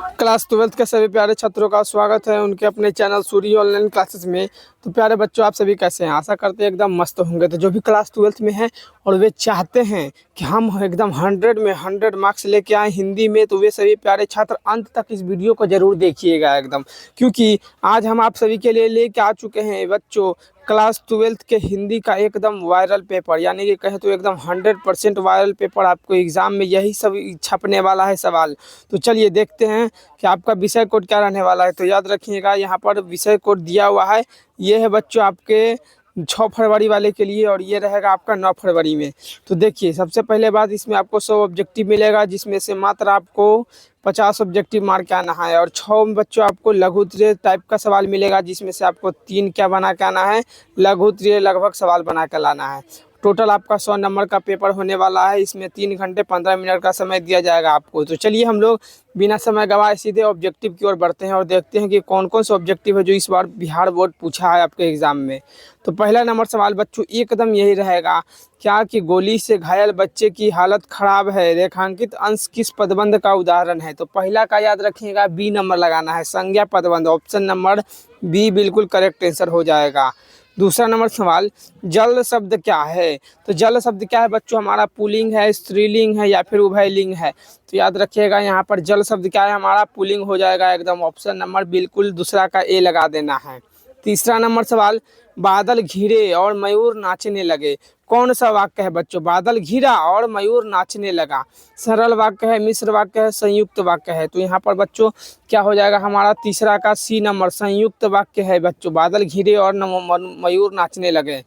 Class 12th के सभी प्यारे छात्रों का स्वागत है उनके अपने चैनल सूर्य ऑनलाइन क्लासेस में। तो प्यारे बच्चों, आप सभी कैसे हैं? आशा करते हैं एकदम मस्त होंगे। तो जो भी क्लास 12th में हैं और वे चाहते हैं कि हम एकदम 100 में 100 मार्क्स लेके आए हिंदी में, तो वे सभी प्यारे छात्र अंत तक इस वीडियो को ज़रूर देखिएगा एकदम, क्योंकि आज हम आप सभी के लिए लेके आ चुके हैं बच्चों क्लास 12th के हिंदी का एकदम वायरल पेपर, यानी कि कहें तो एकदम 100% वायरल पेपर। आपको एग्ज़ाम में यही सब छपने वाला है सवाल। तो चलिए देखते हैं कि आपका विषय कोड क्या रहने वाला है। तो याद रखिएगा, यहाँ पर विषय कोड दिया हुआ है। ये है बच्चों आपके 6 फरवरी वाले के लिए, और ये रहेगा आपका 9 फरवरी में। तो देखिए, सबसे पहले बात, इसमें आपको 100 ऑब्जेक्टिव मिलेगा, जिसमें से मात्र आपको 50 ऑब्जेक्टिव मार के आना है। और 6 बच्चों आपको लघु उत्तरीय टाइप का सवाल मिलेगा, जिसमें से आपको 3 क्या बना के आना है, लघु उत्तरीय लगभग सवाल बना के लाना है। टोटल आपका 100 नंबर का पेपर होने वाला है। इसमें 3 घंटे 15 मिनट का समय दिया जाएगा आपको। तो चलिए हम लोग बिना समय गवाए सीधे ऑब्जेक्टिव की ओर बढ़ते हैं और देखते हैं कि कौन कौन से ऑब्जेक्टिव है जो इस बार बिहार बोर्ड पूछा है आपके एग्ज़ाम में। तो पहला नंबर सवाल बच्चों एकदम यही रहेगा, क्या कि गोली से घायल बच्चे की हालत खराब है, रेखांकित अंश किस पदबंध का उदाहरण है? तो पहला का याद रखिएगा, बी नंबर लगाना है, संज्ञा पदबंध। ऑप्शन नंबर बी बिल्कुल करेक्ट आंसर हो जाएगा। दूसरा नंबर सवाल, जल शब्द क्या है? तो जल शब्द क्या है बच्चों? हमारा पुल्लिंग है, स्त्रीलिंग है या फिर उभयलिंग है? तो याद रखिएगा, यहाँ पर जल शब्द क्या है, हमारा पुल्लिंग हो जाएगा एकदम। ऑप्शन नंबर बिल्कुल दूसरा का ए लगा देना है। तीसरा नंबर सवाल, बादल घिरे और मयूर नाचने लगे, कौन सा वाक्य है बच्चों? बादल घिरा और मयूर नाचने लगा, सरल वाक्य है, मिश्र वाक्य है, संयुक्त वाक्य है? तो यहाँ पर बच्चों क्या हो जाएगा, हमारा तीसरा का सी नंबर संयुक्त वाक्य है बच्चों। बादल घिरे और मयूर नाचने लगे,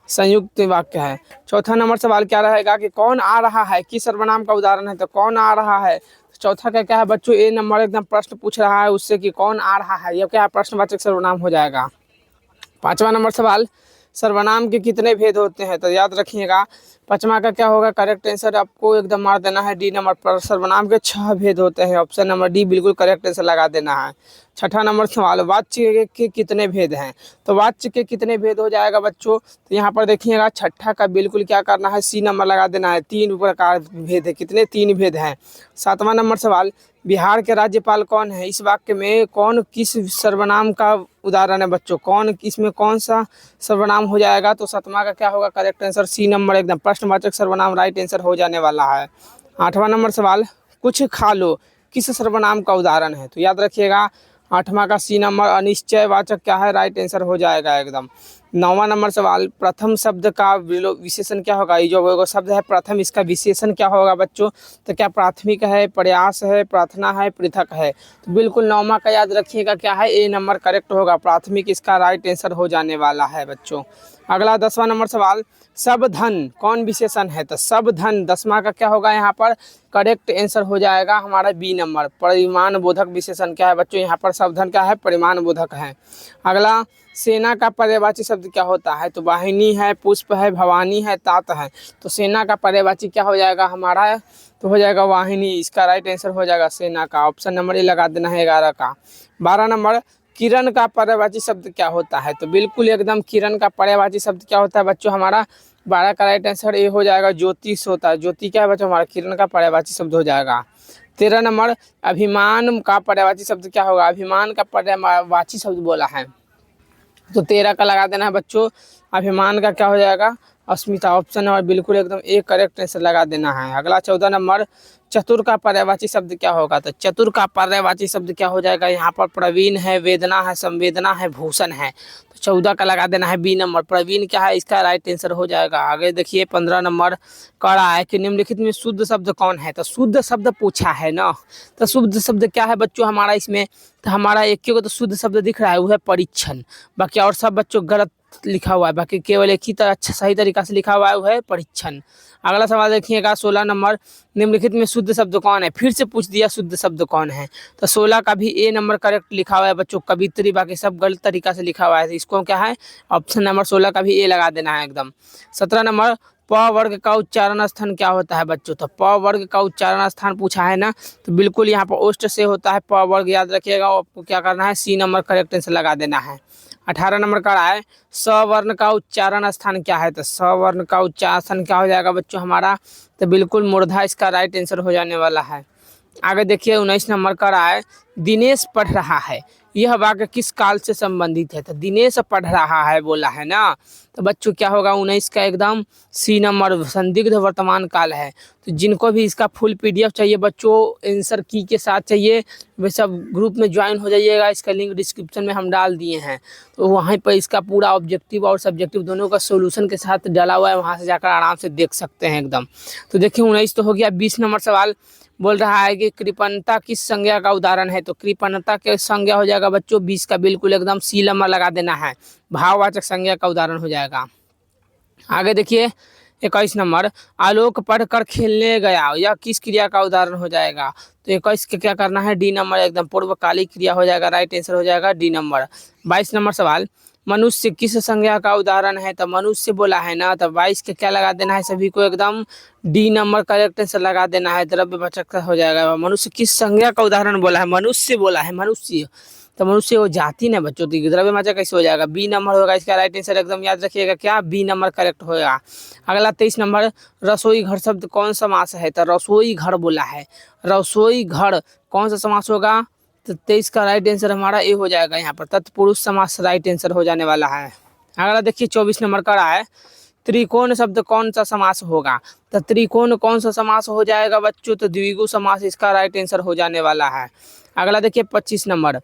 संयुक्त वाक्य है। चौथा नंबर सवाल क्या रहेगा कि कौन आ रहा है, किस सर्वनाम का उदाहरण है? तो कौन आ रहा है, तो चौथा का क्या है बच्चों? ए नंबर एकदम प्रश्न पूछ रहा है उससे कि कौन आ रहा है, यह क्या है, प्रश्नवाचक सर्वनाम हो जाएगा। पांचवा नंबर सवाल, सर्वनाम के कितने भेद होते हैं? तो याद रखिएगा, पांचवा का क्या होगा, करेक्ट आंसर आपको एकदम मार देना है डी नंबर पर। सर्वनाम के 6 भेद होते हैं। ऑप्शन नंबर डी बिल्कुल करेक्ट आंसर लगा देना है। छठा नंबर सवाल, वाच्य के कितने भेद हैं? तो वाच्य के कितने भेद हो जाएगा बच्चों? तो यहाँ पर देखिएगा, छठा का बिल्कुल क्या करना है, सी नंबर लगा देना है। 3 प्रकार भेद है, कितने? 3 भेद हैं। सातवां नंबर सवाल, बिहार के राज्यपाल कौन है? इस वाक्य में कौन किस सर्वनाम का उदाहरण है बच्चों? कौन इसमें कौन सा सर्वनाम हो जाएगा? तो सातवां का क्या होगा, करेक्ट आंसर सी नंबर एकदम प्रश्नवाचक सर्वनाम राइट आंसर हो जाने वाला है। आठवां नंबर सवाल, कुछ खा लो किस सर्वनाम का उदाहरण है? तो याद रखिएगा, आठवां का सी नंबर अनिश्चयवाचक क्या है, राइट आंसर हो जाएगा एकदम। नौवां नंबर सवाल, प्रथम शब्द का विशेषण क्या होगा? ये जो शब्द है प्रथम, इसका विशेषण क्या होगा बच्चों? तो क्या प्राथमिक है, प्रयास है, प्रार्थना है, पृथक है? तो बिल्कुल नौवां का याद रखिएगा क्या है, ए नंबर करेक्ट होगा, प्राथमिक इसका राइट आंसर हो जाने वाला है बच्चों। अगला 10वां नंबर सवाल, सब धन कौन विशेषण है? तो सब धन 10वां का क्या होगा, यहाँ पर करेक्ट आंसर हो जाएगा हमारा बी नंबर, परिमाण बोधक विशेषण क्या है बच्चों? यहाँ पर सब धन क्या है, परिमाण बोधक है। अगला, सेना का पर्यायवाची शब्द क्या होता है? तो वाहिनी है, पुष्प है, भवानी है, तात है। तो सेना का पर्यायवाची क्या हो जाएगा हमारा? तो हो जाएगा वाहिनी, इसका राइट आंसर हो जाएगा सेना का। ऑप्शन नंबर ए लगा देना है 11 का। 12 नंबर, किरण का पर्यायवाची शब्द क्या होता है? तो बिल्कुल एकदम किरण का पर्यायवाची शब्द क्या होता है बच्चों? हमारा 12 का राइट आंसर ए हो जाएगा, ज्योतिष होता है। ज्योति क्या है बच्चों? हमारा किरण का पर्यायवाची शब्द हो जाएगा। 13 नंबर, अभिमान का पर्यायवाची शब्द क्या होगा? अभिमान का पर्यायवाची शब्द बोला है, तो 13 का लगा देना है बच्चों। अभिमान का क्या हो जाएगा? अस्मिता। ऑप्शन नंबर बिल्कुल एकदम एक करेक्ट आंसर लगा देना है। अगला 14 नंबर, चतुर का पर्यायवाची शब्द क्या होगा? तो चतुर का पर्यायवाची शब्द क्या हो जाएगा? यहाँ पर प्रवीण है, वेदना है, संवेदना है, भूषण है। तो 14 का लगा देना है बी नंबर, प्रवीण क्या है, इसका राइट आंसर हो जाएगा। आगे देखिए 15 नंबर कह रहा है कि निम्नलिखित में शुद्ध शब्द कौन है? तो शुद्ध शब्द पूछा है ना, तो शुद्ध शब्द क्या है बच्चों हमारा इसमें? तो हमारा एक को तो शुद्ध शब्द दिख रहा है, वो है परीक्षण। बाकी और सब बच्चों गलत लिखा हुआ है, बाकी केवल एक ही तरह अच्छा सही तरीका से लिखा हुआ है, वो है परीक्षण। अगला सवाल देखिएगा 16 नंबर, निम्नलिखित में शुद्ध शब्द कौन है? फिर से पूछ दिया शुद्ध शब्द कौन है। तो 16 का भी ए नंबर करेक्ट लिखा हुआ है बच्चों, कवित्री, बाकी सब गलत तरीका से लिखा हुआ है। तो इसको क्या है, ऑप्शन नंबर 16 का भी ए लगा देना है एकदम। 17 नंबर, प वर्ग का उच्चारण स्थान क्या होता है बच्चों? तो प वर्ग का उच्चारण स्थान पूछा है ना, तो बिल्कुल यहाँ पर ओष्ठ से होता है प वर्ग, याद रखिएगा। आपको क्या करना है, सी नंबर करेक्ट आंसर लगा देना है। 18 नंबर का रहा है, स वर्ण का उच्चारण स्थान क्या है? तो स वर्ण का उच्चारण स्थान क्या हो जाएगा बच्चों हमारा? तो बिल्कुल मूर्धा इसका राइट आंसर हो जाने वाला है। आगे देखिए 19 नंबर का रहा है, दिनेश पढ़ रहा है। यह वाक्य किस काल से संबंधित है? तो दिनेश पढ़ रहा है बोला है ना, तो बच्चों क्या होगा 19 का एकदम सी नंबर, संदिग्ध वर्तमान काल है। तो जिनको भी इसका फुल पीडीएफ चाहिए बच्चों, आंसर की के साथ चाहिए, वे सब ग्रुप में ज्वाइन हो जाइएगा। इसका लिंक डिस्क्रिप्शन में हम डाल दिए हैं, तो वहीं पर इसका पूरा ऑब्जेक्टिव और सब्जेक्टिव दोनों का सोल्यूशन के साथ डाला हुआ है, वहाँ से जाकर आराम से देख सकते हैं एकदम। तो देखिए 19 तो हो गया। 20 नंबर सवाल बोल रहा है कि कृपणता किस संज्ञा का उदाहरण है? तो कृपणता के संज्ञा हो जाएगा बच्चों 20 का बिल्कुल एकदम सी नंबर लगा देना है, भाववाचक संज्ञा का उदाहरण हो जाएगा। आगे देखिए 21 नंबर, आलोक पढ़कर खेलने गया, यह किस क्रिया का उदाहरण हो जाएगा? तो 21 के क्या करना है, डी नंबर एकदम पूर्वकालिक क्रिया हो जाएगा, राइट आंसर हो जाएगा डी नंबर। 22 नंबर सवाल, मनुष्य किस संज्ञा का उदाहरण है? तो मनुष्य बोला है ना, तो 22 के क्या लगा देना है सभी को एकदम डी नंबर करेक्ट आंसर लगा देना है, द्रव्यवाचक का हो जाएगा। मनुष्य किस संज्ञा का उदाहरण बोला है? मनुष्य बोला है, मनुष्य, तो मनुष्य वो जाति ना बच्चों, तो द्रव्यवाचक कैसे हो जाएगा? बी नंबर होगा इसका राइट आंसर, एकदम याद रखिएगा क्या, बी नंबर करेक्ट होगा। अगला 23 नंबर, रसोई घर शब्द कौन समास है? तो रसोई घर बोला है, रसोई घर कौन सा समास होगा? तो 23 का राइट आंसर हमारा ए हो जाएगा, यहाँ पर तत्पुरुष समास राइट आंसर हो जाने वाला है। अगला देखिए 24 नंबर का रहा है, त्रिकोण शब्द कौन सा समास होगा? तो त्रिकोण कौन सा समास हो जाएगा बच्चों? तो द्विगु समास इसका राइट आंसर हो जाने वाला है। अगला देखिए 25 नंबर,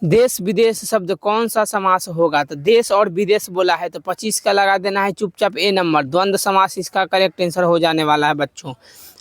देश विदेश शब्द कौन सा समास होगा? तो देश और विदेश बोला है, तो 25 का लगा देना है चुपचाप ए नंबर, द्वंद्व समास इसका करेक्ट आंसर हो जाने वाला है बच्चों।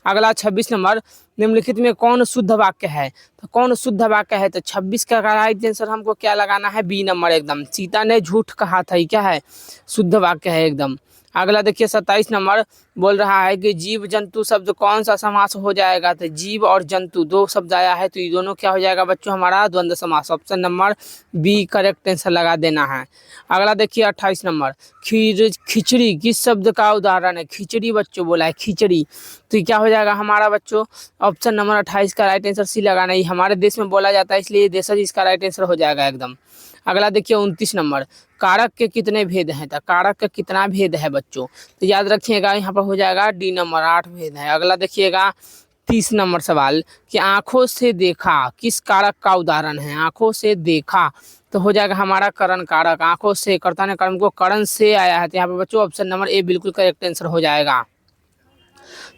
अगला 26 नंबर, निम्नलिखित में कौन शुद्ध वाक्य है? तो कौन शुद्ध वाक्य है? तो 26 का राइट आंसर हमको क्या लगाना है, बी नंबर एकदम, सीता ने झूठ कहा था, क्या है, शुद्ध वाक्य है एकदम। अगला देखिए 27 नंबर बोल रहा है कि जीव जंतु शब्द कौन सा समास हो जाएगा? तो जीव और जंतु दो शब्द आया है, तो ये दोनों क्या हो जाएगा बच्चों हमारा, द्वंद्व समास, option number B correct answer लगा देना है। अगला देखिए 28 नंबर, खिचड़ी किस शब्द का उदाहरण है? खिचड़ी बच्चों बोला है, खिचड़ी, तो ये क्या हो जाएगा हमारा बच्चों, ऑप्शन नंबर 28 का राइट आंसर सी लगाना है। हमारे देश में बोला जाता है इसलिए देशज इसका राइट आंसर हो जाएगा एकदम। अगला देखिए 29 नंबर, कारक के कितने भेद हैं? तो कारक का कितना भेद है बच्चों? तो याद रखिएगा यहाँ पर हो जाएगा डी नंबर, 8 भेद है। अगला देखिएगा 30 नंबर सवाल, कि आंखों से देखा किस कारक का उदाहरण है? आंखों से देखा तो हो जाएगा हमारा करण कारक, आंखों से, कर्ता ने कर्म को करण से आया है, तो यहाँ पर बच्चों ऑप्शन नंबर ए बिल्कुल करेक्ट आंसर हो जाएगा।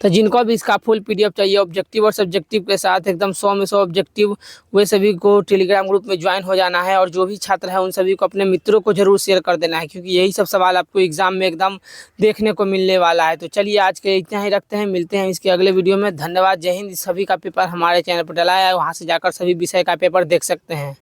तो जिनको भी इसका फुल पीडीएफ चाहिए ऑब्जेक्टिव और सब्जेक्टिव के साथ एकदम 100 में 100 ऑब्जेक्टिव, वे सभी को टेलीग्राम ग्रुप में ज्वाइन हो जाना है। और जो भी छात्र है उन सभी को अपने मित्रों को जरूर शेयर कर देना है, क्योंकि यही सब सवाल आपको एग्जाम में एकदम देखने को मिलने वाला है। तो चलिए आज के इतना ही रखते हैं, मिलते हैं इसके अगले वीडियो में। धन्यवाद, जय हिंद। सभी का पेपर हमारे चैनल पर डला है, वहाँ से जाकर सभी विषय का पेपर देख सकते हैं।